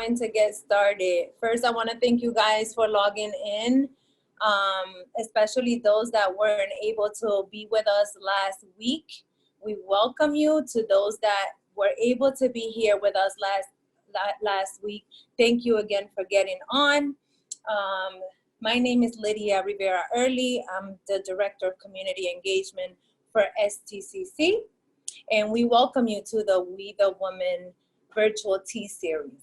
going to get started. First, I want to thank you guys for logging in, especially those that weren't able to be with us last week. We welcome you. To those that were able to be here with us last week, thank you again for getting on. My name is Lydia Rivera Early. I'm the Director of Community Engagement for STCC, and we welcome you to the We the Women virtual tea series.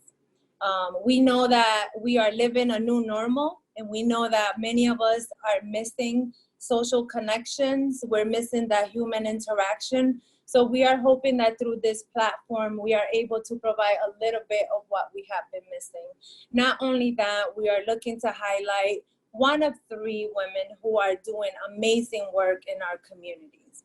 We know that we are living a new normal, and we know that many of us are missing social connections. We're missing that human interaction. So we are hoping that through this platform, we are able to provide a little bit of what we have been missing. Not only that, we are looking to highlight one of 3 women who are doing amazing work in our communities.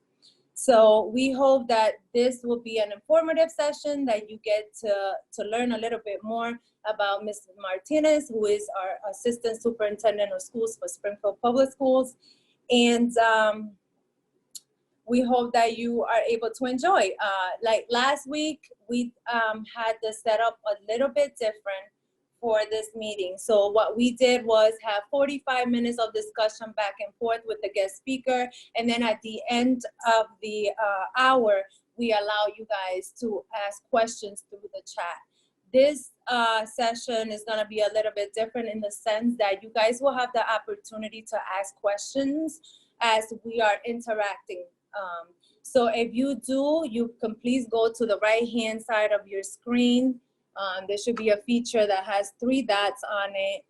So we hope that this will be an informative session, that you get to learn a little bit more about Mrs. Martinez, who is our Assistant Superintendent of Schools for Springfield Public Schools. And we hope that you are able to enjoy. Like last week, we had the setup a little bit different for this meeting. So what we did was have 45 minutes of discussion back and forth with the guest speaker. And then at the end of the hour, we allow you guys to ask questions through the chat. This session is gonna be a little bit different in the sense that you guys will have the opportunity to ask questions as we are interacting. So if you do, you can please go to the right-hand side of your screen. There should be a feature that has 3 dots on it,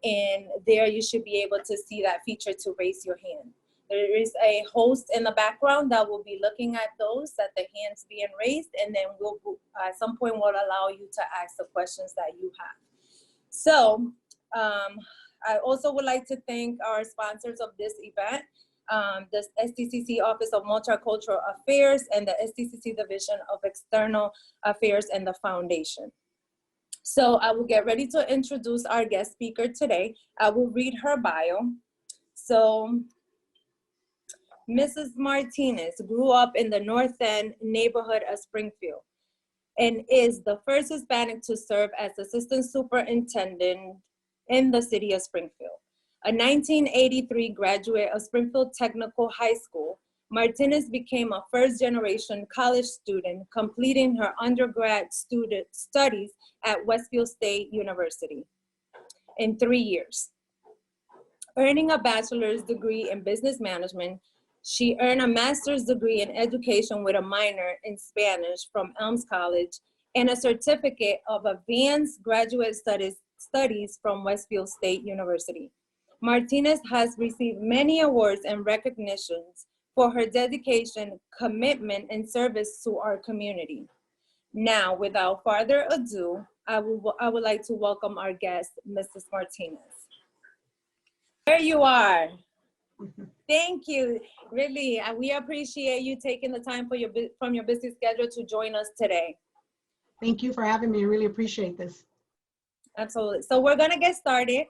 and there you should be able to see that feature to raise your hand. There is a host in the background that will be looking at those, at the hands being raised, and then we'll, at some point, we'll allow you to ask the questions that you have. So I also would like to thank our sponsors of this event, the STCC Office of Multicultural Affairs and the STCC Division of External Affairs and the Foundation. So I will get ready to introduce our guest speaker today. I will read her bio. So Mrs. Martinez grew up in the North End neighborhood of Springfield and is the first Hispanic to serve as Assistant Superintendent in the city of Springfield. A 1983 graduate of Springfield Technical High School, Martinez became a first-generation college student, completing her undergrad studies at Westfield State University in 3 years. Earning a bachelor's degree in business management, she earned a master's degree in education with a minor in Spanish from Elms College and a certificate of advanced graduate studies from Westfield State University. Martinez has received many awards and recognitions for her dedication, commitment, and service to our community. Now, without further ado, I would like to welcome our guest, Mrs. Martinez. There you are. Thank you. Really, we appreciate you taking the time from your busy schedule to join us today. Thank you for having me. I really appreciate this. Absolutely. So we're gonna get started.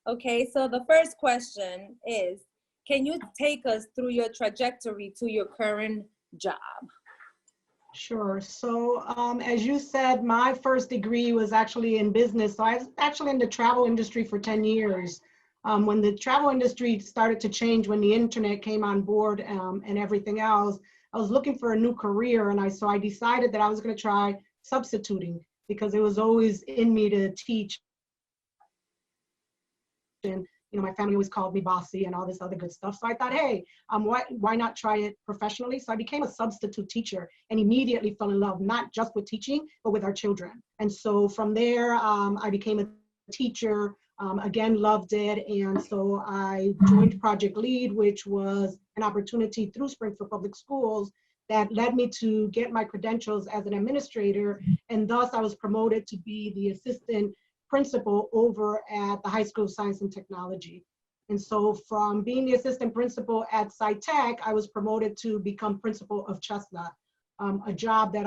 Okay, so the first question is, can you take us through your trajectory to your current job? Sure. So as you said, my first degree was actually in business. So I was actually in the travel industry for 10 years. When the travel industry started to change, when the internet came on board and everything else, I was looking for a new career. And so I decided that I was going to try substituting because it was always in me to teach. And my family always called me bossy and all this other good stuff. So I thought, hey, why not try it professionally? So I became a substitute teacher and immediately fell in love, not just with teaching, but with our children. And so from there, I became a teacher, again, loved it. And so I joined Project Lead, which was an opportunity through Springfield Public Schools that led me to get my credentials as an administrator. And thus I was promoted to be the assistant principal over at the High School of Science and Technology. And so from being the assistant principal at SciTech, I was promoted to become principal of Chestnut, a job that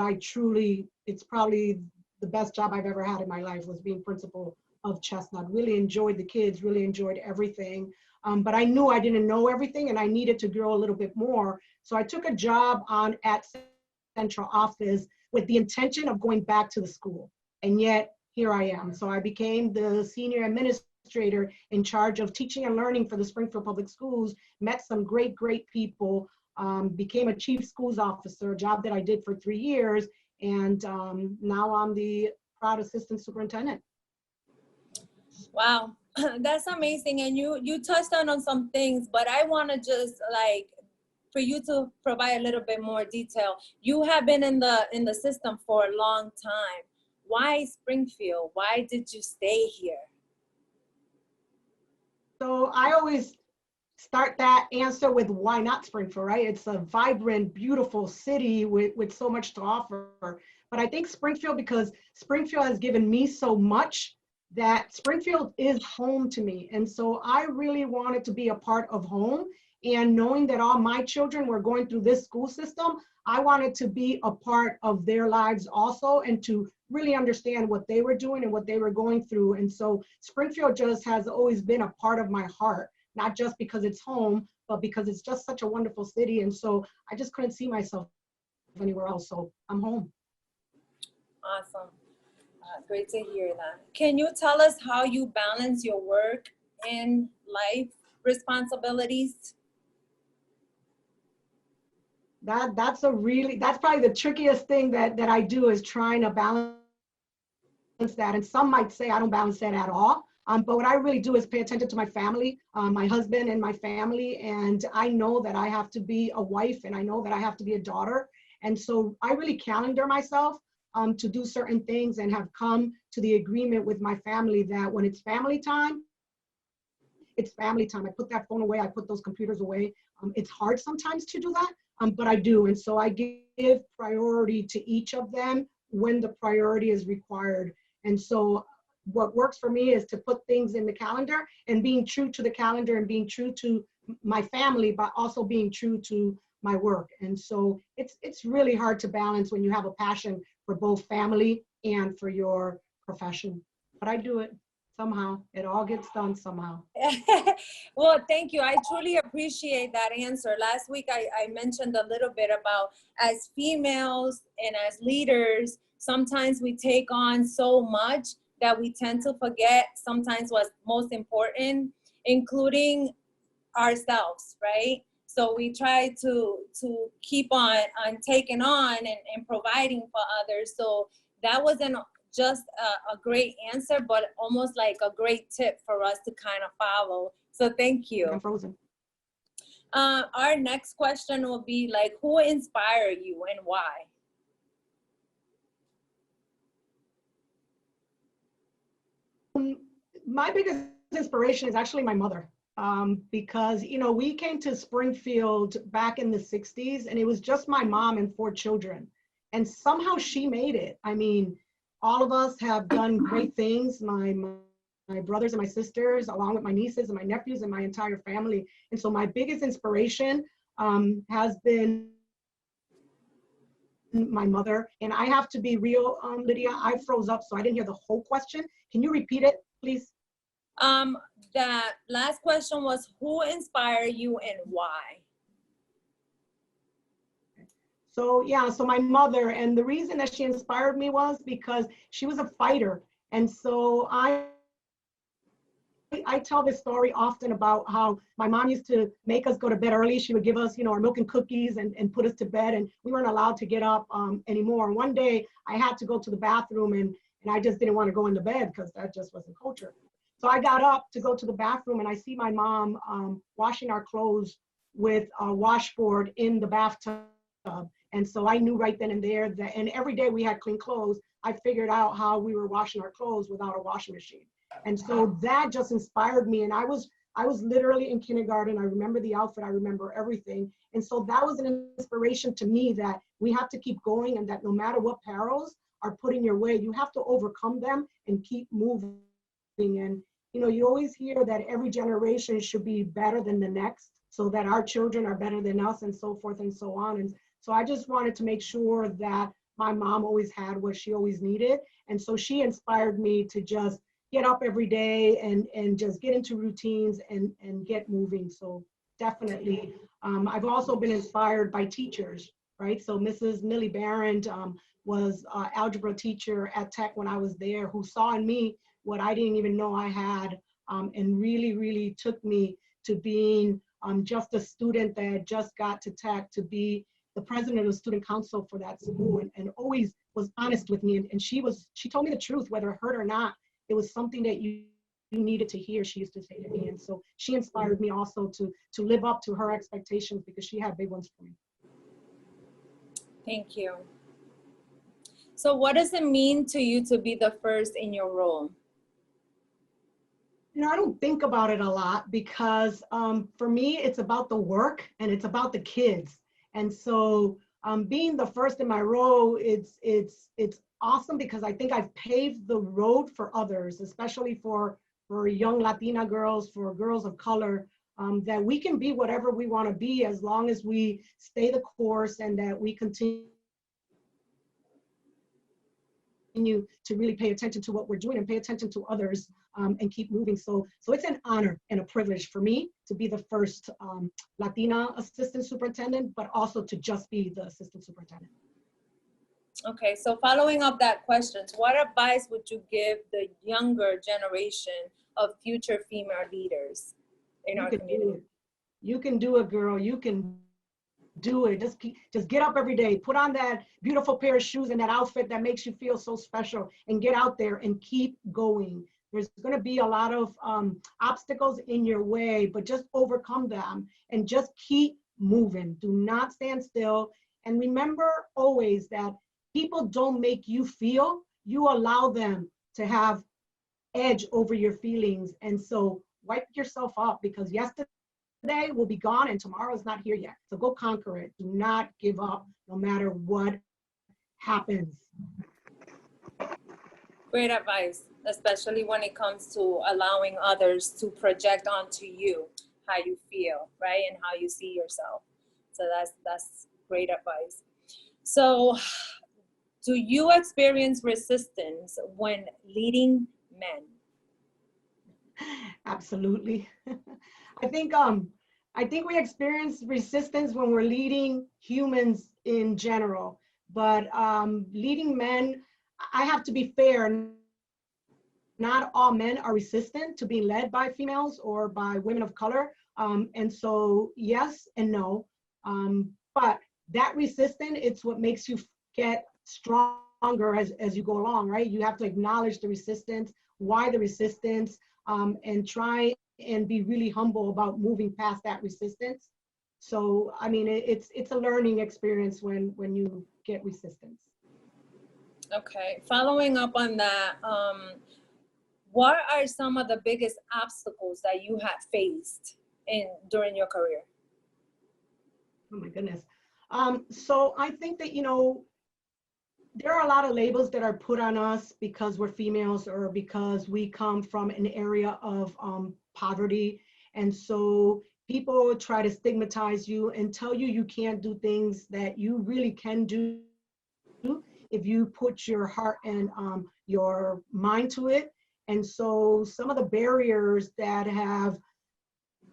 it's probably the best job I've ever had in my life, was being principal of Chestnut. Really enjoyed the kids, really enjoyed everything. But I knew I didn't know everything and I needed to grow a little bit more. So I took a job at central office with the intention of going back to the school. And yet here I am. So I became the senior administrator in charge of teaching and learning for the Springfield Public Schools, met some great, great people, became a chief schools officer, a job that I did for 3 years. And now I'm the proud assistant superintendent. Wow, that's amazing. And you touched on some things, but I want to just like for you to provide a little bit more detail. You have been in the system for a long time. Why Springfield? Why did you stay here? So I always start that answer with why not Springfield, right? It's a vibrant, beautiful city with so much to offer. But I think Springfield, because Springfield has given me so much, that Springfield is home to me. And so I really wanted to be a part of home. And knowing that all my children were going through this school system, I wanted to be a part of their lives also, and to really understand what they were doing and what they were going through. And so Springfield just has always been a part of my heart, not just because it's home, but because it's just such a wonderful city. And so I just couldn't see myself anywhere else. So I'm home. Awesome. Great to hear that. Can you tell us how you balance your work and life responsibilities? That's probably the trickiest thing that I do, is trying to balance that. And some might say I don't balance that at all. But what I really do is pay attention to my family, my husband and my family. And I know that I have to be a wife, and I know that I have to be a daughter. And so I really calendar myself to do certain things, and have come to the agreement with my family that when it's family time, it's family time. I put that phone away. I put those computers away. It's hard sometimes to do that, but I do. And so I give priority to each of them when the priority is required. And so what works for me is to put things in the calendar, and being true to the calendar, and being true to my family, but also being true to my work. And so it's really hard to balance when you have a passion for both family and for your profession. But I do it somehow. It all gets done somehow. Well, thank you. I truly appreciate that answer. Last week, I mentioned a little bit about, as females and as leaders, sometimes we take on so much that we tend to forget sometimes what's most important, including ourselves, right? So we try to keep on taking on and providing for others. So that wasn't just a great answer, but almost like a great tip for us to kind of follow. So thank you. I'm frozen. Our next question will be like, who inspired you and why? My biggest inspiration is actually my mother. Because, you know, we came to Springfield back in the 60s, and it was just my mom and 4 children. And somehow she made it. I mean, all of us have done great things. My brothers and my sisters, along with my nieces and my nephews and my entire family. And so my biggest inspiration has been my mother. And I have to be real, Lydia, I froze up, so I didn't hear the whole question. Can you repeat it, please? That last question was, who inspired you and why? So yeah, so my mother, and the reason that she inspired me was because she was a fighter. And so I tell this story often about how my mom used to make us go to bed early. She would give us, you know, our milk and cookies and put us to bed, and we weren't allowed to get up anymore. And one day I had to go to the bathroom, and I just didn't want to go into bed because that just wasn't culture. So I got up to go to the bathroom, and I see my mom washing our clothes with a washboard in the bathtub. And so I knew right then and there that, and every day we had clean clothes, I figured out how we were washing our clothes without a washing machine. And so that just inspired me. And I was literally in kindergarten. I remember the outfit, I remember everything. And so that was an inspiration to me, that we have to keep going, and that no matter what perils are put in your way, you have to overcome them and keep moving. And, you know, you always hear that every generation should be better than the next, so that our children are better than us, and so forth and so on. And so I just wanted to make sure that my mom always had what she always needed. And so she inspired me to just get up every day and just get into routines and get moving. So definitely. I've also been inspired by teachers. right? So Mrs. Millie Barron was an algebra teacher at Tech when I was there, who saw in me what I didn't even know I had, and really, really took me to being just a student that had just got to Tech to be the president of the student council for that school, and always was honest with me. And she told me the truth, whether it hurt or not. It was something that you needed to hear, she used to say to me. And so she inspired me also to live up to her expectations, because she had big ones for me. Thank you. So what does it mean to you to be the first in your role? You know, I don't think about it a lot, because for me, it's about the work and it's about the kids. And so being the first in my role, it's awesome, because I think I've paved the road for others, especially for young Latina girls, for girls of color, that we can be whatever we want to be, as long as we stay the course and that we continue to really pay attention to what we're doing and pay attention to others, and keep moving. So it's an honor and a privilege for me to be the first Latina assistant superintendent, but also to just be the assistant superintendent. Okay, so following up that question, what advice would you give the younger generation of future female leaders in our community? You can do it, girl. You can do it. Just get up every day, put on that beautiful pair of shoes and that outfit that makes you feel so special, and get out there and keep going. There's going to be a lot of obstacles in your way, but just overcome them and just keep moving. Do not stand still. And remember always that people don't make you feel, you allow them to have edge over your feelings. And so wipe yourself up, because yesterday will be gone and tomorrow's not here yet. So go conquer it. Do not give up, no matter what happens. Great advice, especially when it comes to allowing others to project onto you how you feel, right? And how you see yourself. So that's great advice. So do you experience resistance when leading men? Absolutely. I think we experience resistance when we're leading humans in general, but leading men, I have to be fair. Not all men are resistant to being led by females or by women of color. And so yes and no. But that resistance, it's what makes you get stronger as you go along, right? You have to acknowledge the resistance, why the resistance, and try and be really humble about moving past that resistance. So, I mean, it's a learning experience when you get resistance. Okay, following up on that, what are some of the biggest obstacles that you have faced during your career? Oh my goodness. So I think that, you know, there are a lot of labels that are put on us because we're females or because we come from an area of poverty. And so people try to stigmatize you and tell you you can't do things that you really can do if you put your heart and your mind to it. And so some of the barriers that have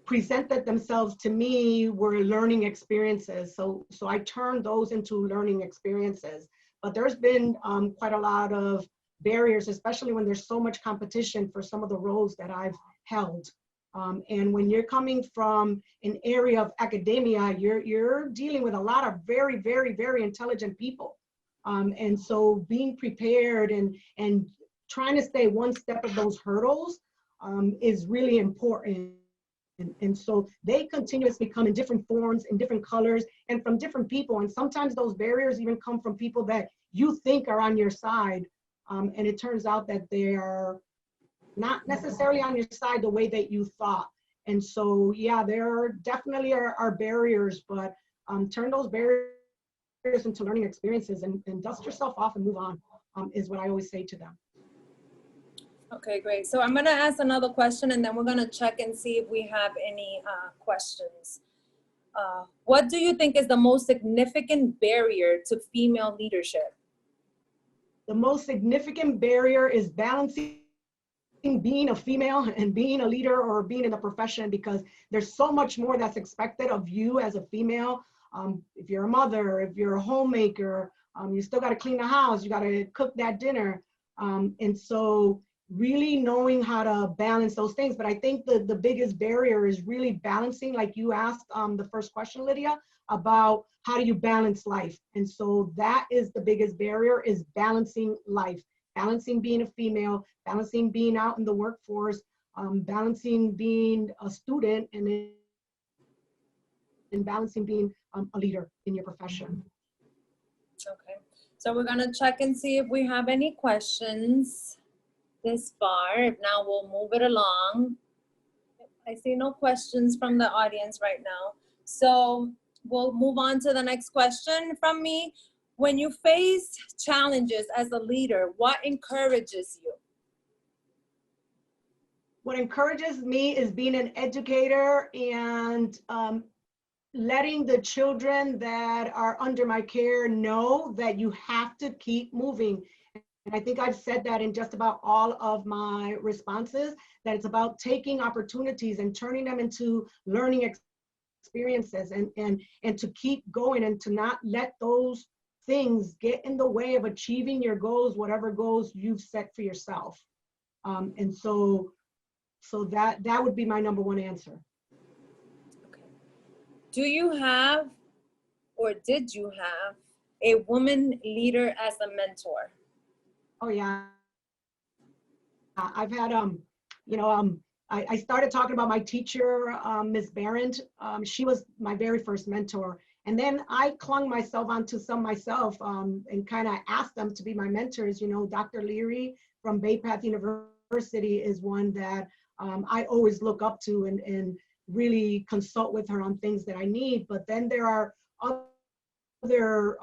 presented themselves to me were learning experiences. So I turned those into learning experiences. But there's been quite a lot of barriers, especially when there's so much competition for some of the roles that I've held. And when you're coming from an area of academia, you're dealing with a lot of very, very, very intelligent people. And so being prepared and trying to stay one step of those hurdles is really important. And so they continuously come in different forms, in different colors, and from different people. And sometimes those barriers even come from people that you think are on your side. And it turns out that they are not necessarily on your side the way that you thought. And so, yeah, there definitely are barriers, but turn those barriers into learning experiences and dust yourself off and move on, is what I always say to them. Okay, great. So I'm going to ask another question and then we're going to check and see if we have any questions. What do you think is the most significant barrier to female leadership? The most significant barrier is balancing being a female and being a leader or being in a profession, because there's so much more that's expected of you as a female. If you're a mother, if you're a homemaker, you still got to clean the house, you got to cook that dinner. And so really knowing how to balance those things. But I think the biggest barrier is really balancing, like you asked the first question, Lydia, about how do you balance life? And so that is the biggest barrier, is balancing life, balancing being a female, balancing being out in the workforce, balancing being a student, and balancing being a leader in your profession. Okay, so we're gonna check and see if we have any questions this far. If not, we'll move it along. I see no questions from the audience right now. So we'll move on to the next question from me. When you face challenges as a leader, what encourages you? What encourages me is being an educator and letting the children that are under my care know that you have to keep moving. And I think I've said that in just about all of my responses, that it's about taking opportunities and turning them into learning experiences, and to keep going, and to not let those things get in the way of achieving your goals, whatever goals you've set for yourself. And so that would be my number one answer. Okay. Do you have, or did you have, a woman leader as a mentor? Oh yeah, I've had I started talking about my teacher, Miss Barrett. She was my very first mentor, and then I clung myself onto some myself, and kind of asked them to be my mentors. You know, Dr. Leary from Bay Path University is one that I always look up to and really consult with her on things that I need. But then there are other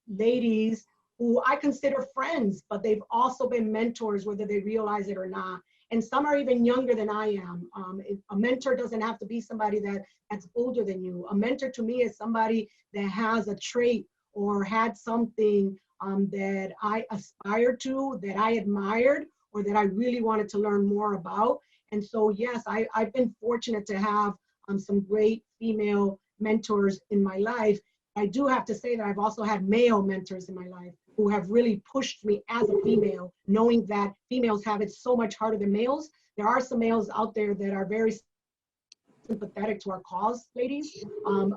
ladies who I consider friends, but they've also been mentors, whether they realize it or not. And some are even younger than I am. A mentor doesn't have to be somebody that's older than you. A mentor to me is somebody that has a trait or had something that I aspired to, that I admired, or that I really wanted to learn more about. And so, yes, I've been fortunate to have some great female mentors in my life. I do have to say that I've also had male mentors in my life who have really pushed me as a female, knowing that females have it so much harder than males. There are some males out there that are very sympathetic to our cause, ladies,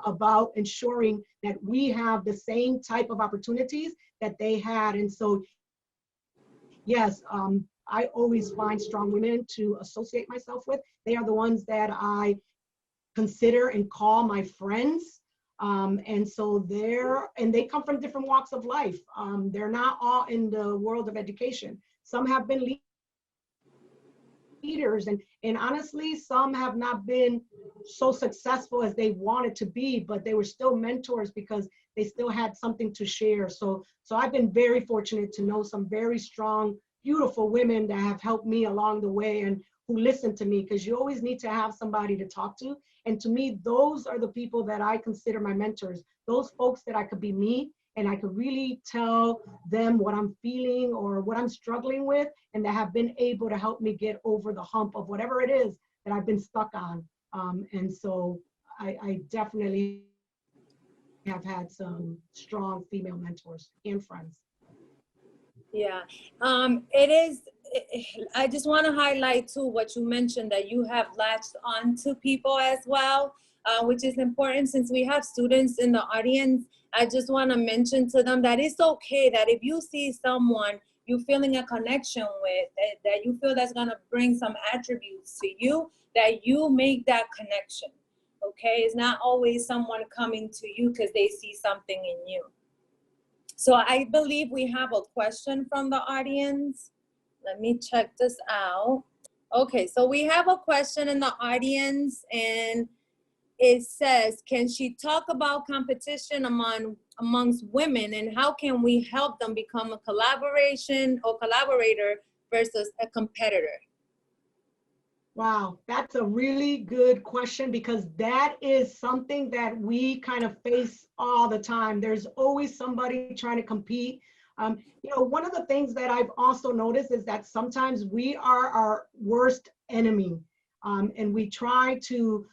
about ensuring that we have the same type of opportunities that they had. And so, yes, I always find strong women to associate myself with. They are the ones that I consider and call my friends. And so they come from different walks of life. They're not all in the world of education. Some have been leaders, and honestly, some have not been so successful as they wanted to be, but they were still mentors because they still had something to share. So I've been very fortunate to know some very strong, beautiful women that have helped me along the way and who listen to me, because you always need to have somebody to talk to. And to me, those are the people that I consider my mentors, those folks that I could be me and I could really tell them what I'm feeling or what I'm struggling with, and that have been able to help me get over the hump of whatever it is that I've been stuck on. And so I definitely have had some strong female mentors and friends. Yeah, I just want to highlight too what you mentioned, that you have latched on to people as well, which is important. Since we have students in the audience, I just want to mention to them that it's okay that if you see someone you're feeling a connection with, that you feel that's going to bring some attributes to you, that you make that connection. Okay, it's not always someone coming to you because they see something in you. So I believe we have a question from the audience. Let me check this out. Okay, so we have a question in the audience, and it says, can she talk about competition amongst women, and how can we help them become a collaborator versus a competitor? Wow, that's a really good question, because that is something that we kind of face all the time. There's always somebody trying to compete. You know, one of the things that I've also noticed is that sometimes we are our worst enemy, and we try to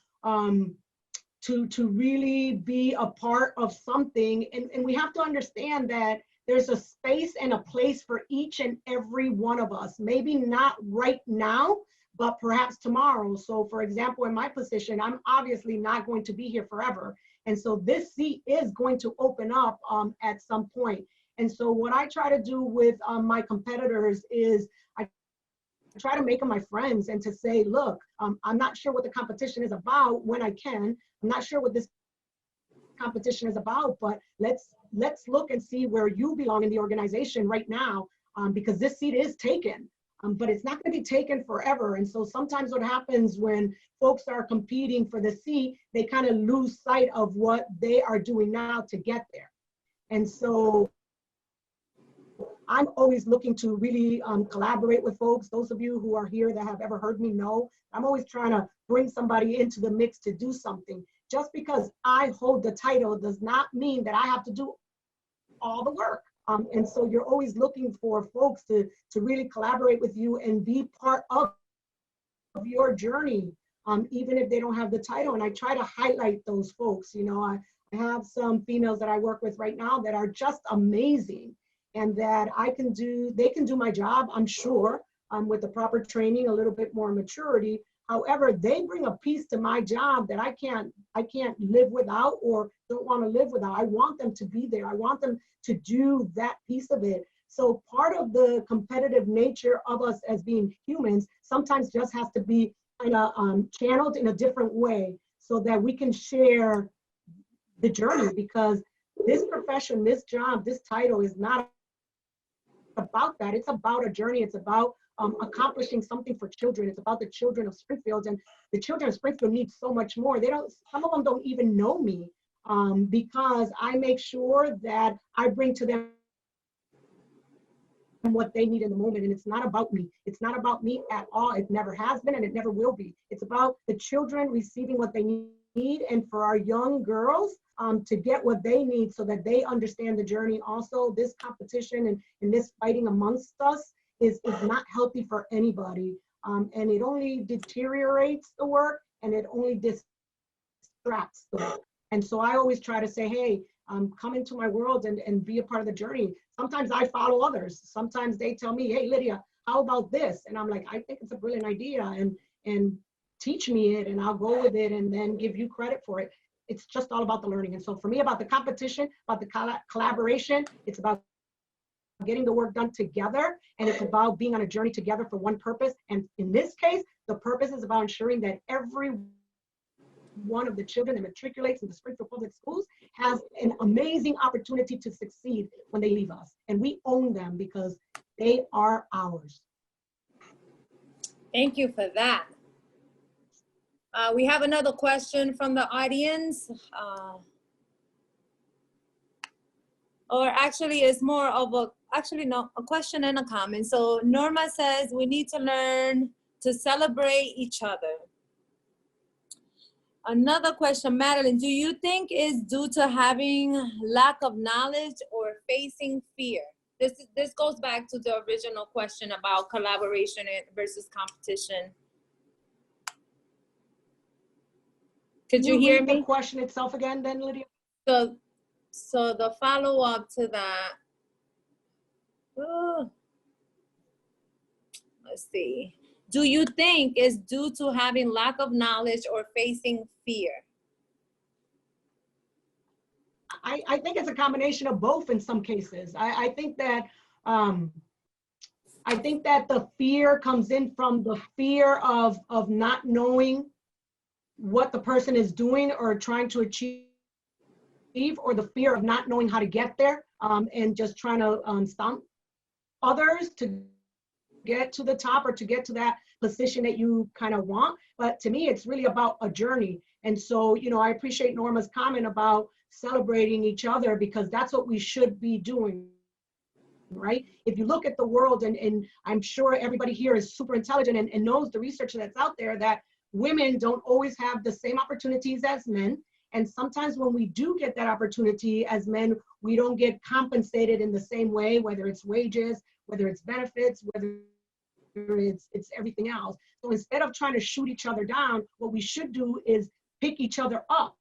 to really be a part of something. And we have to understand that there's a space and a place for each and every one of us. Maybe not right now, but perhaps tomorrow. So for example, in my position, I'm obviously not going to be here forever. And so this seat is going to open up at some point. And so what I try to do with my competitors is I try to make them my friends and to say, look, I'm not sure what the competition is about when I can. I'm not sure what this competition is about, but let's look and see where you belong in the organization right now, because this seat is taken, but it's not going to be taken forever. And so sometimes what happens when folks are competing for the seat, they kind of lose sight of what they are doing now to get there. And so I'm always looking to really collaborate with folks. Those of you who are here that have ever heard me know, I'm always trying to bring somebody into the mix to do something. Just because I hold the title does not mean that I have to do all the work. And so you're always looking for folks to really collaborate with you and be part of your journey, even if they don't have the title. And I try to highlight those folks. You know, I have some females that I work with right now that are just amazing, and that they can do my job, I'm sure, with the proper training, a little bit more maturity. However, they bring a piece to my job that I can't live without or don't want to live without. I want them to be there. I want them to do that piece of it. So part of the competitive nature of us as being humans sometimes just has to be kind of channeled in a different way so that we can share the journey, because this profession, this job, this title is not about that. It's about a journey. It's about accomplishing something for children. It's about the children of Springfield, and the children of Springfield need so much more. Some of them don't even know me, because I make sure that I bring to them what they need in the moment. And it's not about me. It's not about me at all. It never has been, and it never will be. It's about the children receiving what they need, and for our young girls to get what they need so that they understand the journey. Also, this competition and this fighting amongst us is not healthy for anybody. And it only deteriorates the work, and it only distracts the work. And so I always try to say, hey, come into my world and be a part of the journey. Sometimes I follow others. Sometimes they tell me, hey, Lydia, how about this? And I'm like, I think it's a brilliant idea, and teach me it, and I'll go with it and then give you credit for it. It's just all about the learning. And so for me, about the competition, about the collaboration, it's about getting the work done together, and it's about being on a journey together for one purpose. And in this case, the purpose is about ensuring that every one of the children that matriculates in the Springfield Public Schools has an amazing opportunity to succeed when they leave us. And we own them because they are ours. Thank you for that. We have another question from the audience. Or actually it's more of a question and a comment. So Norma says we need to learn to celebrate each other. Another question, Madeline, do you think is due to having lack of knowledge or facing fear? This goes back to the original question about collaboration versus competition. Could you hear me? The question itself again then, Lydia? So the follow-up to that, let's see. Do you think it's due to having lack of knowledge or facing fear? I think it's a combination of both in some cases. I think that the fear comes in from the fear of not knowing what the person is doing or trying to achieve, or the fear of not knowing how to get there, and just trying to stomp others to get to the top or to get to that position that you kind of want. But to me, it's really about a journey. And so, you know, I appreciate Norma's comment about celebrating each other, because that's what we should be doing, right? If you look at the world, and I'm sure everybody here is super intelligent and knows the research that's out there, that women don't always have the same opportunities as men. And sometimes when we do get that opportunity as men, we don't get compensated in the same way, whether it's wages, whether it's benefits, whether it's everything else. So instead of trying to shoot each other down, what we should do is pick each other up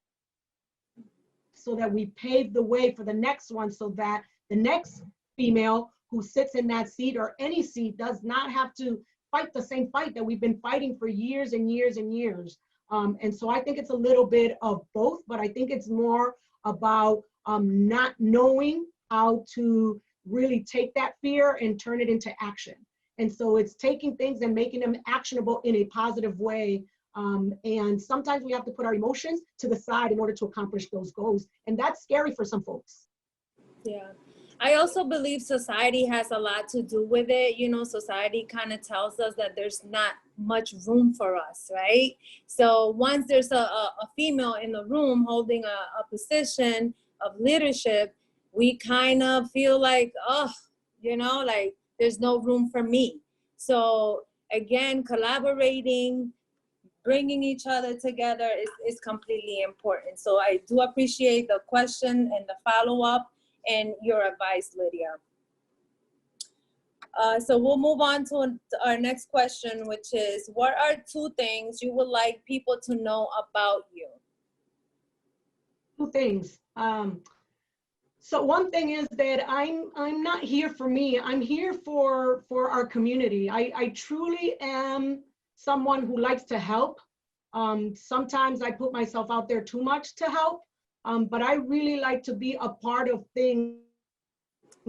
so that we pave the way for the next one, so that the next female who sits in that seat or any seat does not have to fight the same fight that we've been fighting for years and years and years. And so I think it's a little bit of both, but I think it's more about not knowing how to really take that fear and turn it into action. And so it's taking things and making them actionable in a positive way. And sometimes we have to put our emotions to the side in order to accomplish those goals. And that's scary for some folks. Yeah. I also believe society has a lot to do with it. You know, society kind of tells us that there's not much room for us, right? So once there's a female in the room holding a position of leadership, we kind of feel like, oh, you know, like there's no room for me. So again, collaborating, bringing each other together is completely important. So I do appreciate the question and the follow-up and your advice, Lydia. So we'll move on to our next question, which is, what are 2 things you would like people to know about you? 2 things. So one thing is that I'm not here for me. I'm here for our community. I truly am someone who likes to help. Sometimes I put myself out there too much to help. But I really like to be a part of things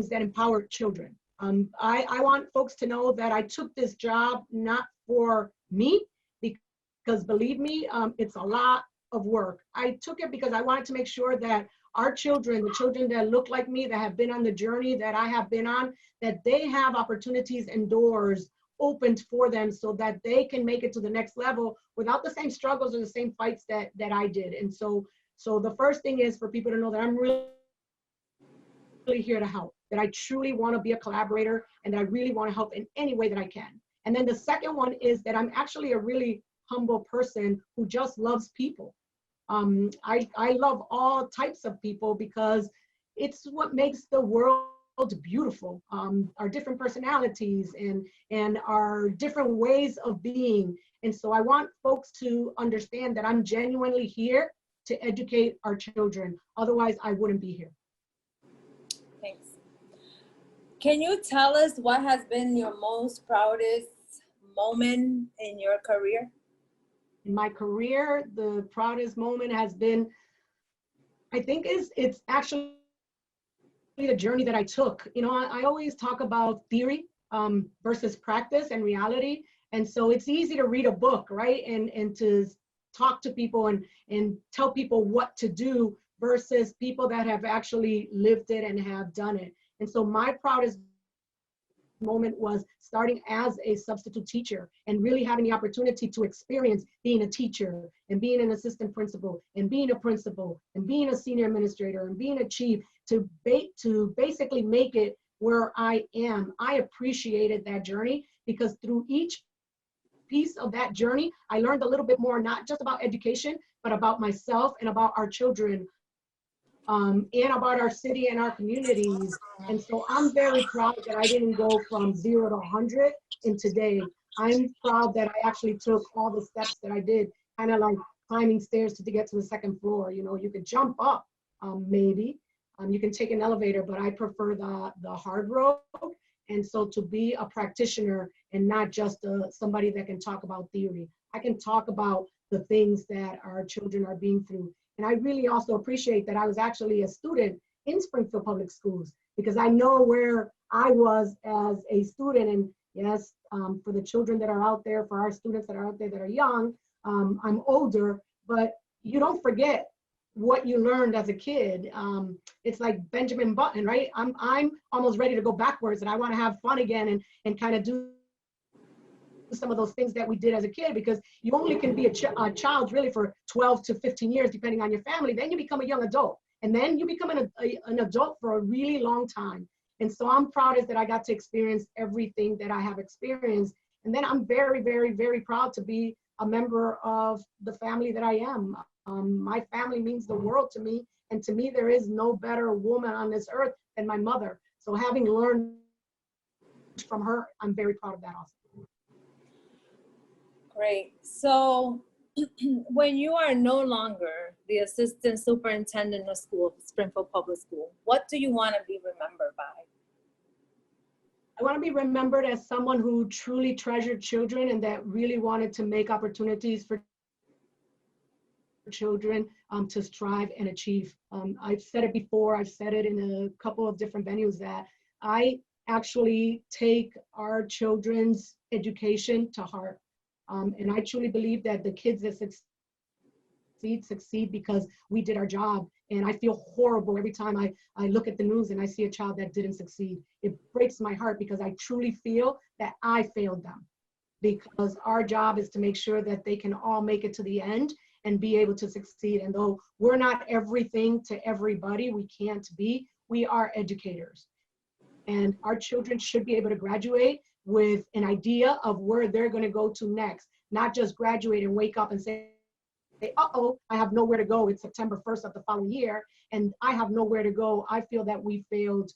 that empower children. I want folks to know that I took this job not for me, because believe me, it's a lot of work. I took it because I wanted to make sure that our children, the children that look like me, that have been on the journey that I have been on, that they have opportunities and doors opened for them so that they can make it to the next level without the same struggles or the same fights that I did. And so the first thing is for people to know that I'm really here to help, that I truly want to be a collaborator, and that I really want to help in any way that I can. And then the second one is that I'm actually a really humble person who just loves people. I love all types of people because it's what makes the world beautiful. Our different personalities and our different ways of being. And so I want folks to understand that I'm genuinely here to educate our children. Otherwise, I wouldn't be here. Thanks. Can you tell us what has been your most proudest moment in your career? In my career, the proudest moment has been, I think it's actually the journey that I took. You know, I always talk about theory versus practice and reality. And so it's easy to read a book, right? And to talk to people and tell people what to do versus people that have actually lived it and have done it. And so my proudest moment was starting as a substitute teacher and really having the opportunity to experience being a teacher and being an assistant principal and being a principal and being a senior administrator and being a chief to basically make it where I am. I appreciated that journey because through each piece of that journey, I learned a little bit more, not just about education, but about myself and about our children, and about our city and our communities. And so I'm very proud that I didn't go from 0 to 100 in today. I'm proud that I actually took all the steps that I did, kind of like climbing stairs to get to the 2nd floor. You know, you could jump up, maybe. You can take an elevator, but I prefer the hard road. And so to be a practitioner and not just somebody that can talk about theory, I can talk about the things that our children are being through. And I really also appreciate that I was actually a student in Springfield Public Schools, because I know where I was as a student. And yes, for the children that are out there, for our students that are out there that are young, I'm older, but you don't forget what you learned as a kid. It's like Benjamin Button, right? I'm almost ready to go backwards, and I want to have fun again and kind of do some of those things that we did as a kid, because you only can be a child really for 12 to 15 years, depending on your family. Then you become a young adult, and then you become an adult for a really long time. And so I'm proud is that I got to experience everything that I have experienced. And then I'm very, very, very proud to be a member of the family that I am. My family means the world to me. And to me, there is no better woman on this earth than my mother. So having learned from her, I'm very proud of that also. Great. So when you are no longer the assistant superintendent of school, Springfield Public School. What do you want to be remembered by? I want to be remembered as someone who truly treasured children and that really wanted to make opportunities for children to strive and achieve. I've said it before, I've said it in a couple of different venues, that I actually take our children's education to heart. And I truly believe that the kids that succeed because we did our job. And I feel horrible every time I look at the news and I see a child that didn't succeed. It breaks my heart because I truly feel that I failed them, because our job is to make sure that they can all make it to the end and be able to succeed. And though we're not everything to everybody, we can't be, we are educators. And our children should be able to graduate with an idea of where they're going to go to next, not just graduate and wake up and say, uh-oh, I have nowhere to go. It's September 1st of the following year, and I have nowhere to go. I feel that we failed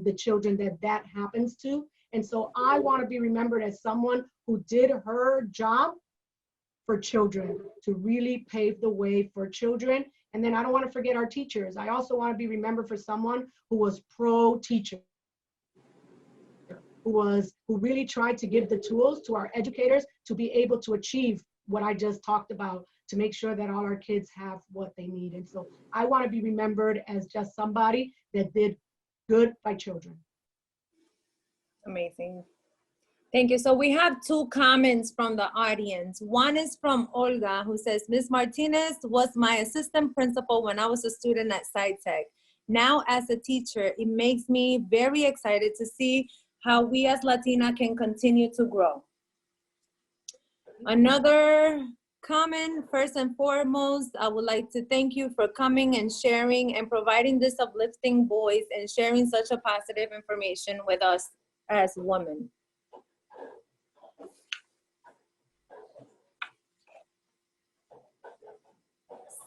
the children that happens to. And so I want to be remembered as someone who did her job for children, to really pave the way for children. And then I don't want to forget our teachers. I also want to be remembered for someone who was pro-teacher, who really tried to give the tools to our educators to be able to achieve what I just talked about, to make sure that all our kids have what they need. And so I want to be remembered as just somebody that did good by children. Amazing. Thank you. So we have two comments from the audience. One is from Olga, who says, Ms. Martinez was my assistant principal when I was a student at SciTech. Now as a teacher, it makes me very excited to see how we as Latina can continue to grow. Another comment, first and foremost, I would like to thank you for coming and sharing and providing this uplifting voice and sharing such a positive information with us as women.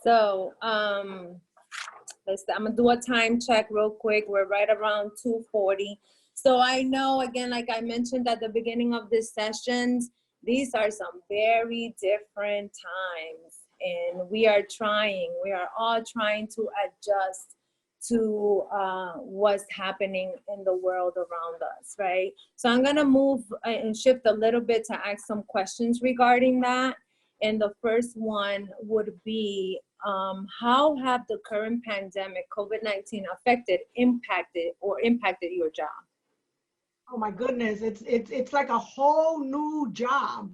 So I'm gonna do a time check real quick. We're right around 2:40. So I know, again, like I mentioned at the beginning of this session, these are some very different times, and we are all trying to adjust to what's happening in the world around us, right? So I'm gonna move and shift a little bit to ask some questions regarding that. And the first one would be, how have the current pandemic, COVID-19, impacted your job? Oh my goodness, it's like a whole new job,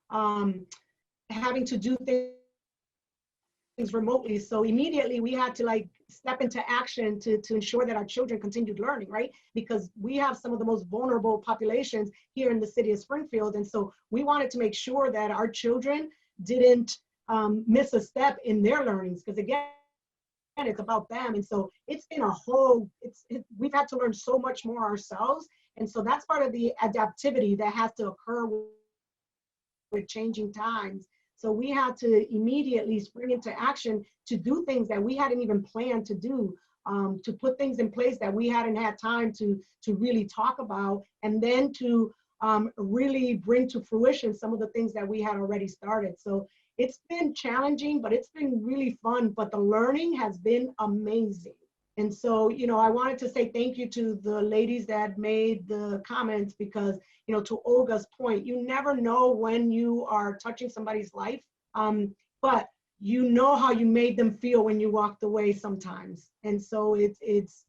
having to do things remotely. So immediately we had to like step into action to ensure that our children continued learning, right? Because we have some of the most vulnerable populations here in the city of Springfield. And so we wanted to make sure that our children didn't miss a step in their learnings, because again, it's about them. And so it's been we've had to learn so much more ourselves. And so that's part of the adaptivity that has to occur with changing times. So we had to immediately spring into action to do things that we hadn't even planned to do, to put things in place that we hadn't had time to really talk about, and then to really bring to fruition some of the things that we had already started. So it's been challenging, but it's been really fun, but the learning has been amazing. And so, I wanted to say thank you to the ladies that made the comments, because, to Olga's point, you never know when you are touching somebody's life, but you know how you made them feel when you walked away sometimes. And so it's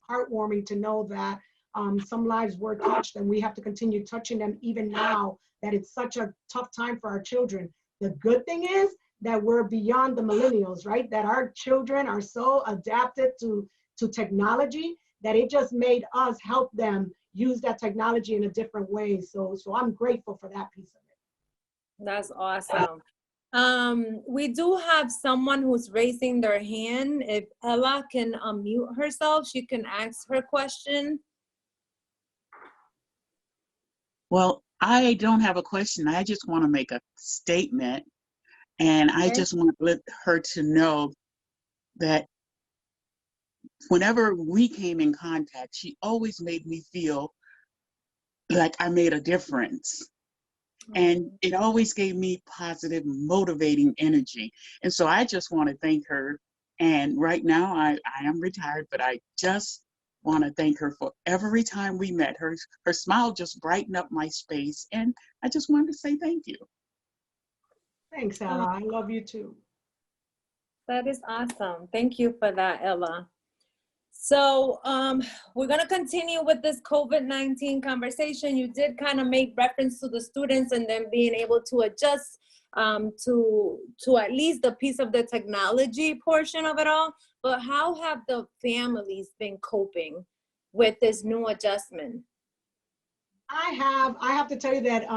heartwarming to know that some lives were touched, and we have to continue touching them even now that it's such a tough time for our children. The good thing is that we're beyond the millennials, right? That our children are so adapted to technology that it just made us help them use that technology in a different way. So I'm grateful for that piece of it. That's awesome. We do have someone who's raising their hand. If Ella can unmute herself, she can ask her question. Well, I don't have a question. I just want to make a statement. And I just want to let her to know that whenever we came in contact, she always made me feel like I made a difference. And it always gave me positive, motivating energy. And so I just want to thank her. And right now I am retired, but I just want to thank her for every time we met. Her smile just brightened up my space. And I just wanted to say thank you. Thanks, Ella. I love you too. That is awesome. Thank you for that, Ella. So we're going to continue with this COVID-19 conversation. You did kind of make reference to the students and then being able to adjust to at least the piece of the technology portion of it all. But how have the families been coping with this new adjustment? I have to tell you that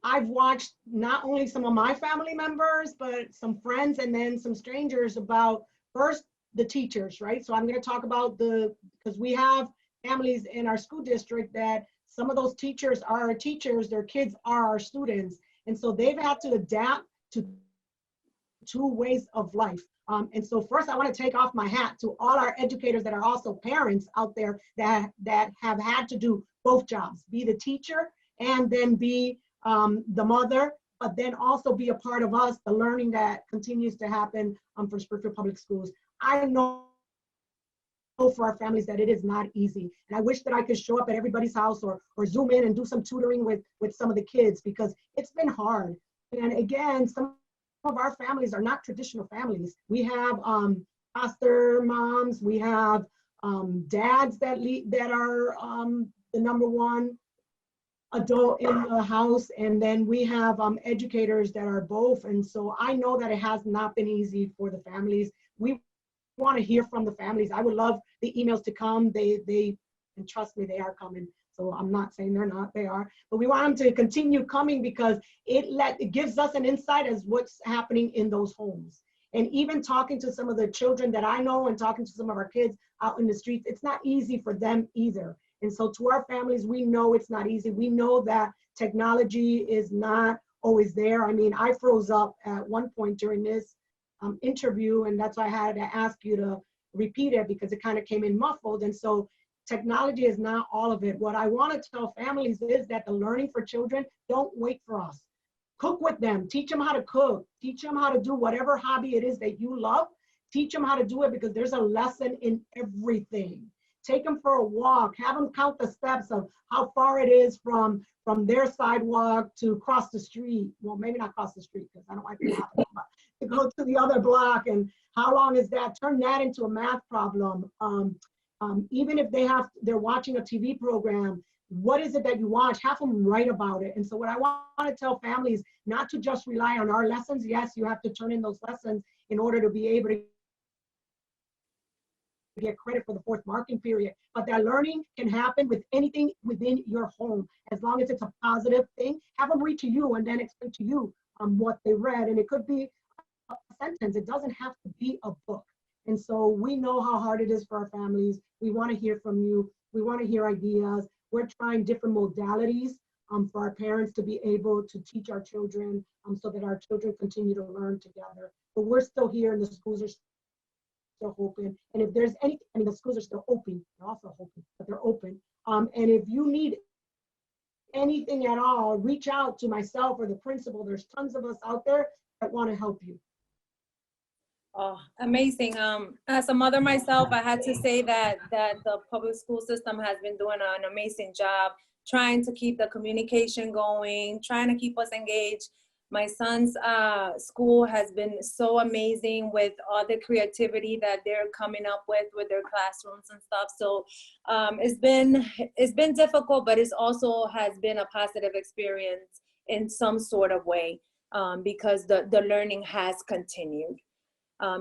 I've watched not only some of my family members, but some friends and then some strangers about first the teachers, right? So I'm going to talk about because we have families in our school district that some of those teachers are our teachers, their kids are our students. And so they've had to adapt to two ways of life. And so first I want to take off my hat to all our educators that are also parents out there that have had to do both jobs, be the teacher and then be the mother, but then also be a part of us, the learning that continues to happen for Springfield Public Schools. I know for our families that it is not easy. And I wish that I could show up at everybody's house or Zoom in and do some tutoring with some of the kids because it's been hard. And again, some of our families are not traditional families. We have foster moms, we have dads that are the number one adult in the house, and then we have educators that are both. And so I know that it has not been easy for the families. We want to hear from the families. I would love the emails to come. They and trust me, they are coming. So I'm not saying they're not, they are. But we want them to continue coming because it gives us an insight as what's happening in those homes. And even talking to some of the children that I know and talking to some of our kids out in the streets, it's not easy for them either. And so to our families, we know it's not easy. We know that technology is not always there. I mean, I froze up at one point during this interview, and that's why I had to ask you to repeat it because it kind of came in muffled. And so technology is not all of it. What I want to tell families is that the learning for children, don't wait for us. Cook with them, teach them how to cook, teach them how to do whatever hobby it is that you love, teach them how to do it because there's a lesson in everything. Take them for a walk, have them count the steps of how far it is from their sidewalk to cross the street. Well, maybe not cross the street because I don't like to happen, but to go to the other block and how long is that? Turn that into a math problem. Even if they're watching a TV program, what is it that you watch? Have them write about it. And so what I want to tell families, not to just rely on our lessons. Yes, you have to turn in those lessons in order to be able to get credit for the fourth marking period, but that learning can happen with anything within your home as long as it's a positive thing. Have them read to you and then explain to you what they read, and it could be a sentence. It doesn't have to be a book. And so we know how hard it is for our families. We want to hear from you. We want to hear ideas. We're trying different modalities for our parents to be able to teach our children so that our children continue to learn together. But we're still here and the schools are still open. And if there's anything, I mean, the schools are still open. They're also open, but they're open. And if you need anything at all, reach out to myself or the principal. There's tons of us out there that want to help you. Oh, amazing. As a mother myself, I had to say that the public school system has been doing an amazing job trying to keep the communication going, trying to keep us engaged. My son's school has been so amazing with all the creativity that they're coming up with their classrooms and stuff. So it's been difficult, but it's also has been a positive experience in some sort of way because the learning has continued.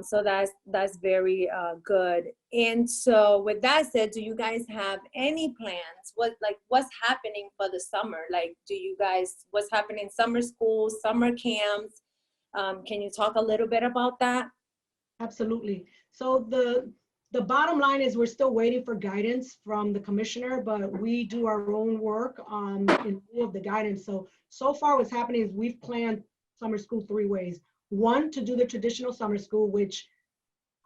So that's very good. And so with that said, do you guys have any plans? What's happening for the summer? Like, what's happening summer schools, summer camps? Can you talk a little bit about that? Absolutely. So the bottom line is we're still waiting for guidance from the commissioner, but we do our own work in lieu of the guidance. So far what's happening is we've planned summer school 3 ways. One, to do the traditional summer school, which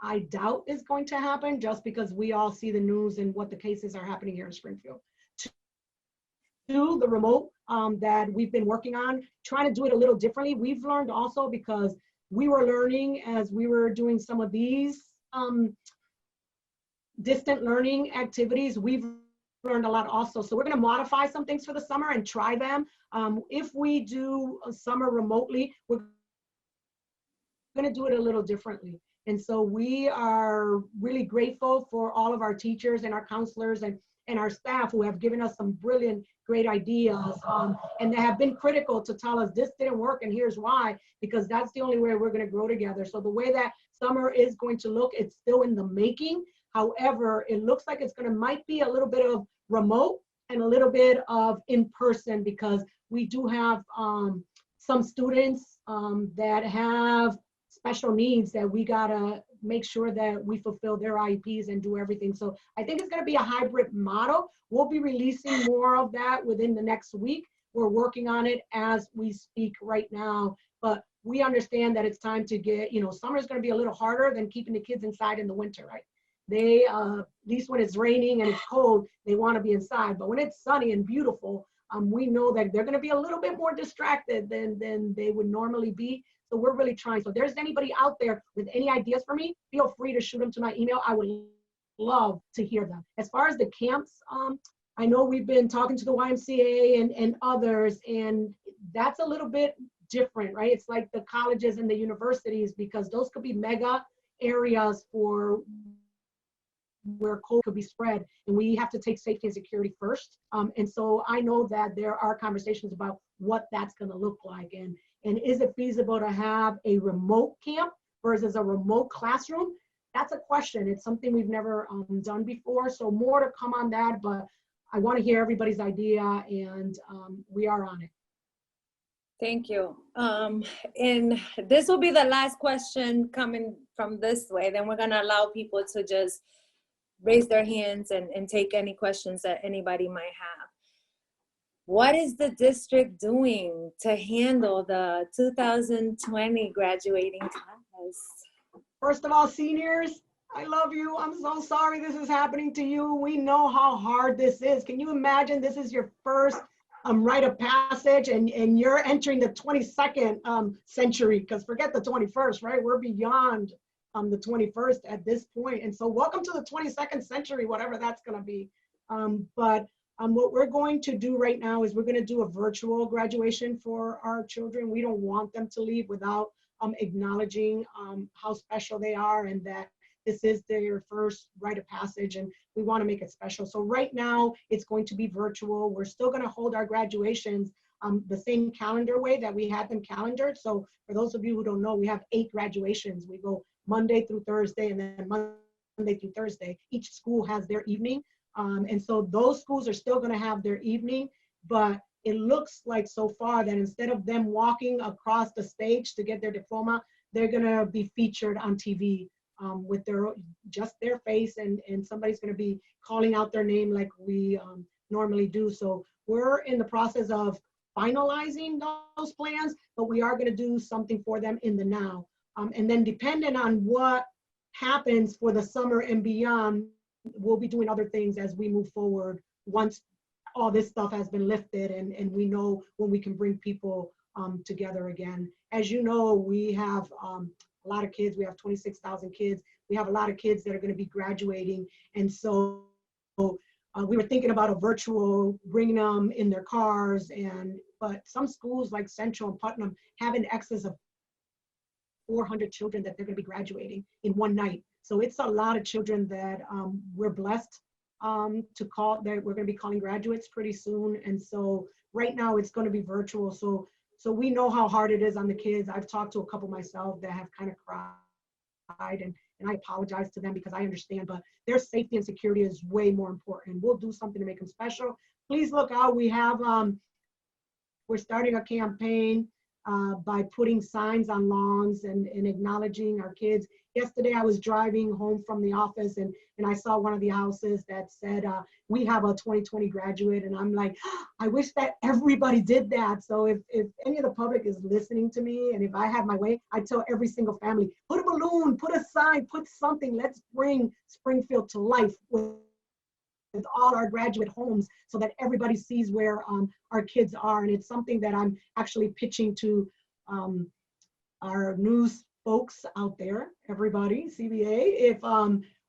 I doubt is going to happen just because we all see the news and what the cases are happening here in Springfield. do the remote that we've been working on, trying to do it a little differently. We've learned also because we were learning as we were doing some of these distant learning activities. We've learned a lot also. So we're going to modify some things for the summer and try them. If we do a summer remotely, we're going to do it a little differently. And so we are really grateful for all of our teachers and our counselors and our staff who have given us some brilliant, great ideas, and they have been critical to tell us this didn't work and here's why, because that's the only way we're going to grow together. So the way that summer is going to look, it's still in the making. However, it looks like it's going to might be a little bit of remote and a little bit of in-person, because we do have some students that have special needs that we gotta make sure that we fulfill their IEPs and do everything. So I think it's gonna be a hybrid model. We'll be releasing more of that within the next week. We're working on it as we speak right now, but we understand that it's time to get, summer's gonna be a little harder than keeping the kids inside in the winter, right? They, at least when it's raining and it's cold, they wanna be inside, but when it's sunny and beautiful, we know that they're gonna be a little bit more distracted than they would normally be. So we're really trying. So if there's anybody out there with any ideas for me, feel free to shoot them to my email. I would love to hear them. As far as the camps, I know we've been talking to the YMCA and others, and that's a little bit different, right? It's like the colleges and the universities, because those could be mega areas for where COVID could be spread, and we have to take safety and security first. And so I know that there are conversations about what that's going to look like, and is it feasible to have a remote camp versus a remote classroom? That's a question. It's something we've never done before. So more to come on that, but I want to hear everybody's idea, and we are on it. Thank you. And this will be the last question coming from this way. Then we're going to allow people to just raise their hands and take any questions that anybody might have. What is the district doing to handle the 2020 graduating class? First of all, seniors, I love you. I'm so sorry this is happening to you. We know how hard this is. Can you imagine this is your first rite of passage, and you're entering the 22nd century, because forget the 21st, right? We're beyond the 21st at this point. And so welcome to the 22nd century, whatever that's going to be. But what we're going to do right now is we're going to do a virtual graduation for our children. We don't want them to leave without acknowledging how special they are, and that this is their first rite of passage, and we want to make it special. So right now it's going to be virtual. We're still going to hold our graduations the same calendar way that we had them calendared. So for those of you who don't know, we have 8 graduations. We go Monday through Thursday, and then Monday through Thursday. Each school has their evening. And so those schools are still going to have their evening, but it looks like so far that instead of them walking across the stage to get their diploma, they're going to be featured on TV with just their face, and somebody's going to be calling out their name like we normally do. So we're in the process of finalizing those plans, but we are going to do something for them in the now. And then depending on what happens for the summer and beyond, we'll be doing other things as we move forward once all this stuff has been lifted, and we know when we can bring people together again. As you know, we have a lot of kids. We have 26,000 kids. We have a lot of kids that are going to be graduating. And so we were thinking about a virtual, bringing them in their cars, but some schools like Central and Putnam have an excess of 400 children that they're going to be graduating in one night. So it's a lot of children that we're blessed to call, that we're going to be calling graduates pretty soon. And so right now it's going to be virtual. So we know how hard it is on the kids. I've talked to a couple myself that have kind of cried, and I apologize to them because I understand, but their safety and security is way more important. We'll do something to make them special. Please look out. We have, we're starting a campaign by putting signs on lawns and acknowledging our kids. Yesterday, I was driving home from the office, and I saw one of the houses that said, we have a 2020 graduate, and I'm like, I wish that everybody did that. So if any of the public is listening to me, and if I had my way, I'd tell every single family, put a balloon, put a sign, put something. Let's bring Springfield to life with all our graduate homes so that everybody sees where our kids are. And it's something that I'm actually pitching to our news folks out there, everybody, CBA, if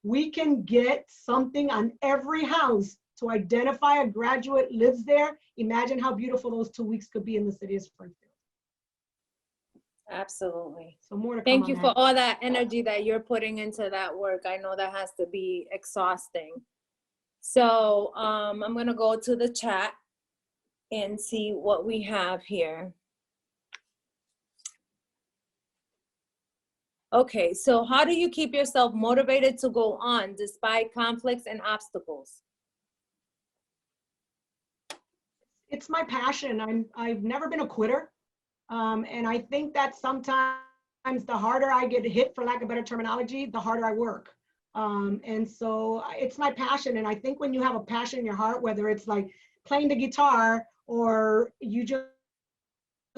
we can get something on every house to identify a graduate lives there, imagine how beautiful those 2 weeks could be in the city of Springfield. Absolutely. So more to come. Thank you on for that. all that energy that you're putting into that work. I know that has to be exhausting. So I'm going to go to the chat and see what we have here. Okay, so how do you keep yourself motivated to go on despite conflicts and obstacles? It's my passion. I've never been a quitter. And I think that sometimes the harder I get hit, for lack of better terminology, the harder I work. And so it's my passion. And I think when you have a passion in your heart, whether it's like playing the guitar or you just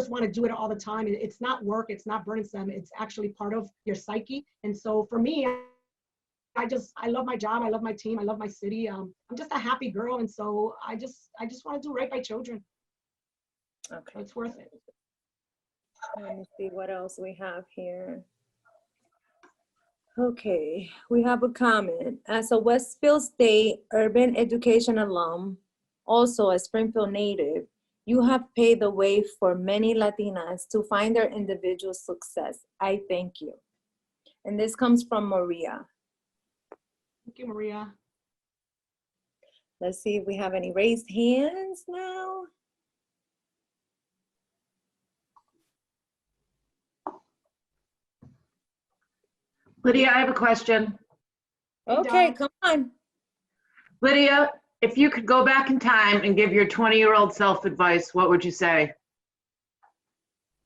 want to do it all the time, it's not work, it's not burdensome, it's actually part of your psyche. And so for me, I love my job, I love my team, I love my city. I'm just a happy girl. And so I just want to do right by children. Okay. So it's worth it. Let me see what else we have here. Okay, we have a comment. As a Westfield State urban education alum, also a Springfield native, you have paved the way for many Latinas to find their individual success. I thank you. And this comes from Maria. Thank you, Maria. Let's see if we have any raised hands now. Lydia, I have a question. Okay, come on. Lydia, if you could go back in time and give your 20-year-old self advice, what would you say?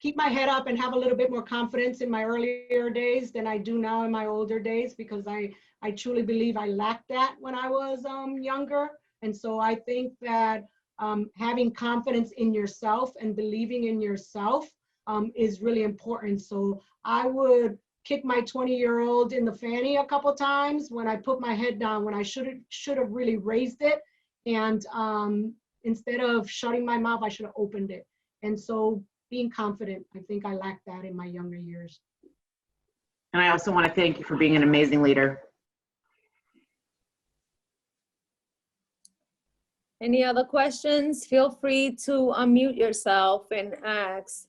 Keep my head up and have a little bit more confidence in my earlier days than I do now in my older days, because I truly believe I lacked that when I was younger. And so I think that having confidence in yourself and believing in yourself is really important. So I would kick my 20-year-old in the fanny a couple times when I put my head down, when I should have really raised it. And instead of shutting my mouth, I should have opened it. And so being confident, I think I lacked that in my younger years. And I also want to thank you for being an amazing leader. Any other questions? Feel free to unmute yourself and ask.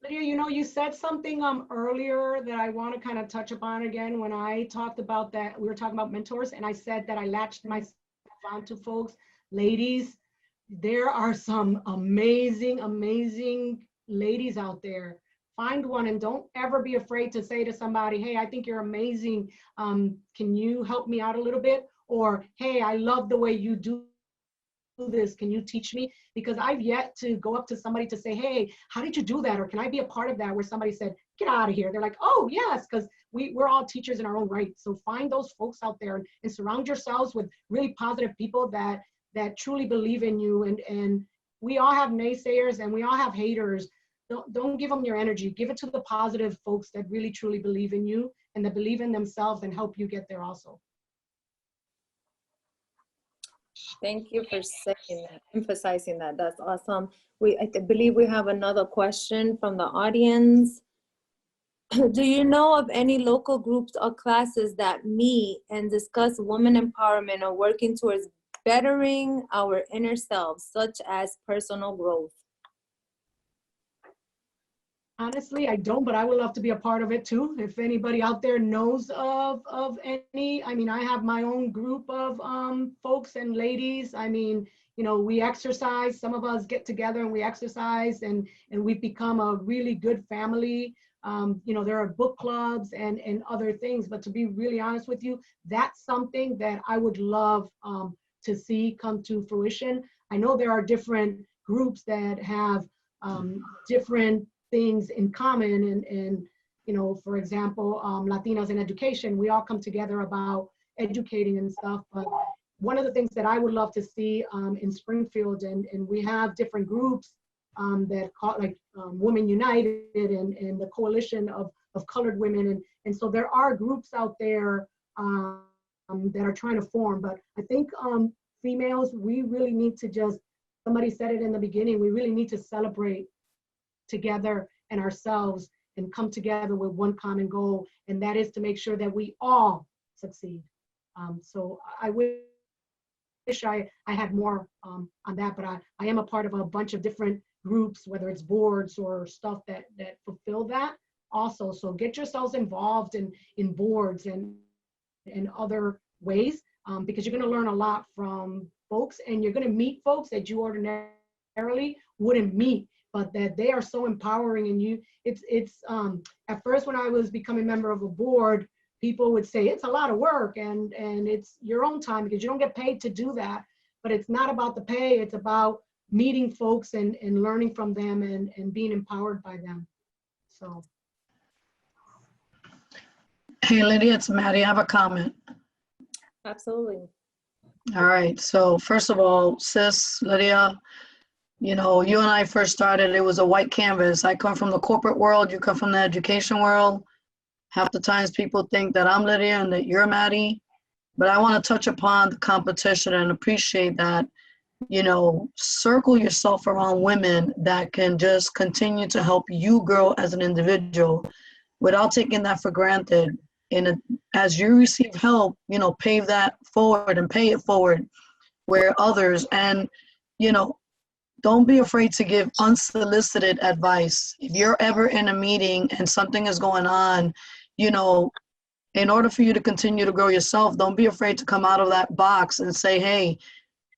Lydia, you know, you said something earlier that I want to kind of touch upon again. When I talked about that, we were talking about mentors, and I said that I latched myself onto folks. Ladies, there are some amazing, amazing ladies out there. Find one, and don't ever be afraid to say to somebody, hey, I think you're amazing. Can you help me out a little bit? Or, hey, I love the way you do this, can you teach me? Because I've yet to go up to somebody to say, hey, how did you do that? Or can I be a part of that? Where somebody said, get out of here. They're like, oh yes, because we're all teachers in our own right. So find those folks out there and surround yourselves with really positive people that truly believe in you. And we all have naysayers and we all have haters. Don't give them your energy. Give it to the positive folks that really truly believe in you and that believe in themselves and help you get there also. Thank you for saying that, emphasizing that. That's awesome. I believe we have another question from the audience. Do you know of any local groups or classes that meet and discuss women empowerment or working towards bettering our inner selves, such as personal growth? Honestly, I don't, but I would love to be a part of it too. If anybody out there knows of any, I mean, I have my own group of folks and ladies. I mean, you know, we exercise, some of us get together and we exercise and we've become a really good family. You know, there are book clubs and other things, but to be really honest with you, that's something that I would love to see come to fruition. I know there are different groups that have different things in common and you know, for example, Latinas in education, we all come together about educating and stuff. But one of the things that I would love to see in Springfield, and we have different groups that call like Women United and the Coalition of Colored Women, and so there are groups out there that are trying to form. But I think females, we really need to just, somebody said it in the beginning, we really need to celebrate together and ourselves and come together with one common goal, and that is to make sure that we all succeed. So I wish I had more on that, but I am a part of a bunch of different groups, whether it's boards or stuff that fulfill that also. So get yourselves involved in boards and in other ways, because you're going to learn a lot from folks, and you're going to meet folks that you ordinarily wouldn't meet, but that they are so empowering. And you, it's at first when I was becoming a member of a board, people would say it's a lot of work and it's your own time because you don't get paid to do that. But it's not about the pay, it's about meeting folks and learning from them and being empowered by them. So. Hey, Lydia, it's Maddie. I have a comment. Absolutely. All right. So first of all, sis, Lydia, you know, you and I first started, it was a white canvas. I come from the corporate world. You come from the education world. Half the times people think that I'm Lydia and that you're Maddie. But I want to touch upon the competition and appreciate that, you know, circle yourself around women that can just continue to help you grow as an individual without taking that for granted. And as you receive help, you know, pave that forward and pay it forward where others, and, you know, don't be afraid to give unsolicited advice. If you're ever in a meeting and something is going on, you know, in order for you to continue to grow yourself, don't be afraid to come out of that box and say, hey,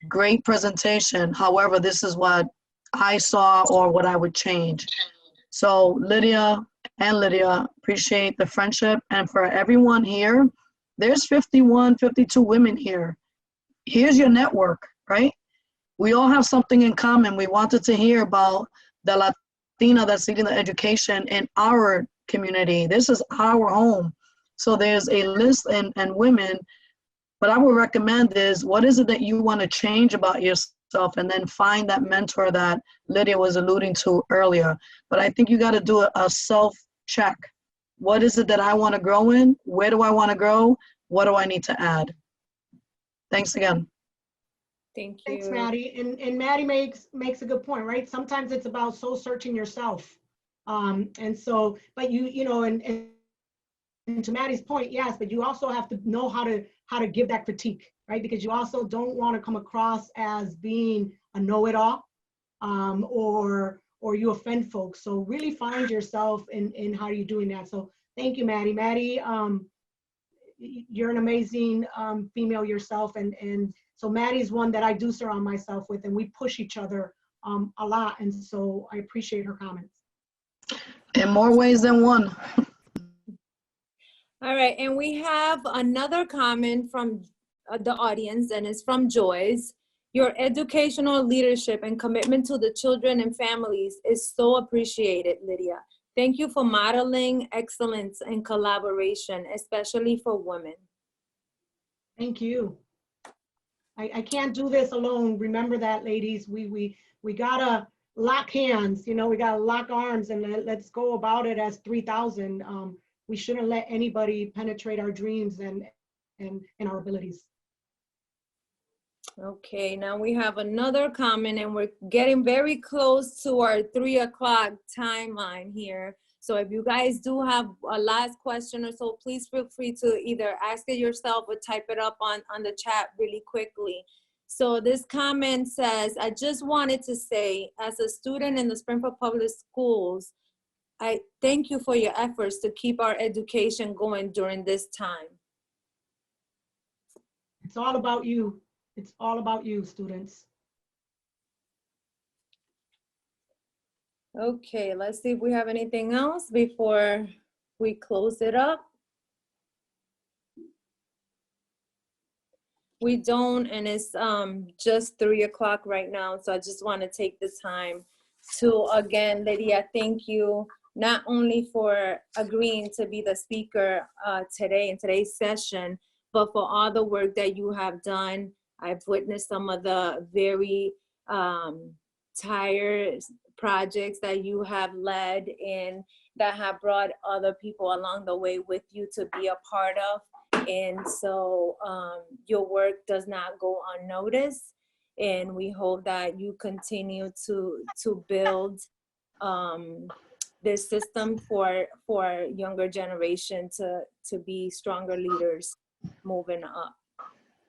great presentation. However, this is what I saw or what I would change. So Lydia, appreciate the friendship. And for everyone here, there's 51, 52 women here. Here's your network, right? We all have something in common. We wanted to hear about the Latina that's leading the education in our community. This is our home. So there's a list and women, what I would recommend is, what is it that you want to change about yourself, and then find that mentor that Lydia was alluding to earlier. But I think you got to do a self-check. What is it that I want to grow in? Where do I want to grow? What do I need to add? Thanks again. Thank you. Thanks, Maddie. And Maddie makes a good point, right? Sometimes it's about soul searching yourself. And so, but you know, and to Maddie's point, yes, but you also have to know how to give that critique, right? Because you also don't want to come across as being a know-it-all, or you offend folks. So really find yourself in how you're doing that. So thank you, Maddie. Maddie, you're an amazing female yourself, and so Maddie's one that I do surround myself with, and we push each other a lot, and so I appreciate her comments. In more ways than one. All right, and we have another comment from the audience, and it's from Joyce. Your educational leadership and commitment to the children and families is so appreciated, Lydia. Thank you for modeling excellence and collaboration, especially for women. Thank you. I can't do this alone. Remember that, ladies. We gotta lock hands. You know, we gotta lock arms, and let's go about it as 3,000. We shouldn't let anybody penetrate our dreams and our abilities. Okay, now we have another comment, and we're getting very close to our 3 o'clock timeline here. So if you guys do have a last question or so, please feel free to either ask it yourself or type it up on the chat really quickly. So this comment says, I just wanted to say, as a student in the Springfield Public Schools, I thank you for your efforts to keep our education going during this time. It's all about you. It's all about you, students. Okay, let's see if we have anything else before we close it up. We don't, and it's just 3 o'clock right now, so I just want to take the time to, again, Lydia, thank you not only for agreeing to be the speaker today in today's session, but for all the work that you have done. I've witnessed some of the very tired projects that you have led and that have brought other people along the way with you to be a part of. And so your work does not go unnoticed. And we hope that you continue to build this system for younger generation to be stronger leaders moving up.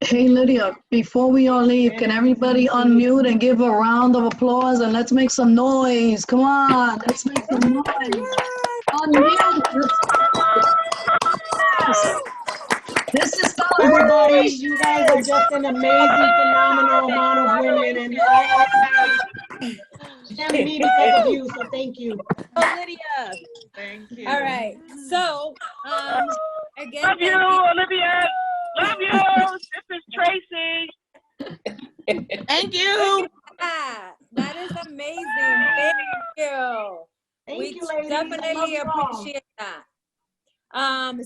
Hey, Lydia, before we all leave, can everybody unmute and give a round of applause and let's make some noise? Come on, let's make some noise. Unmute. This is Everybody, you guys are just an amazing, phenomenal amount of women, and I am me because of you, so thank you. Oh, Lydia. Thank you. All right. So, again, Love you, Olivia. Love you. This is Tracy. Thank you. That is amazing. Thank you. Thank you, We ladies. definitely Love you all. appreciate that.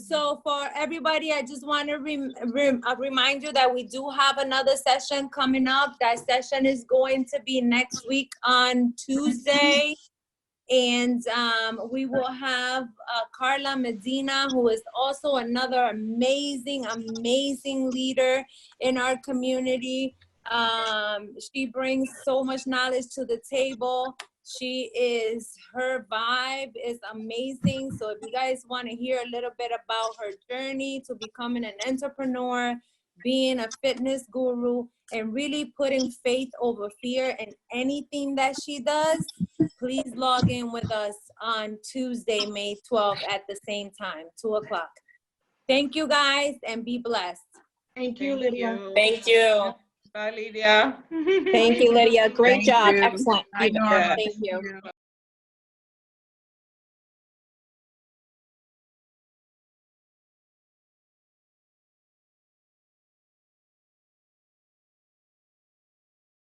So for everybody, I just want to remind you that we do have another session coming up. That session is going to be next week on Tuesday. And we will have Carla Medina, who is also another amazing leader in our community. She brings so much knowledge to the table. Her vibe is amazing. So if you guys want to hear a little bit about her journey to becoming an entrepreneur, being a fitness guru, and really putting faith over fear in anything that she does, please log in with us on Tuesday, May 12th at the same time, 2 o'clock. Thank you guys and be blessed. Thank you, Lydia. Thank you. Bye, Lydia. Thank you, Lydia. Great Thank job. you. Excellent. Bye, Norma. Thank you.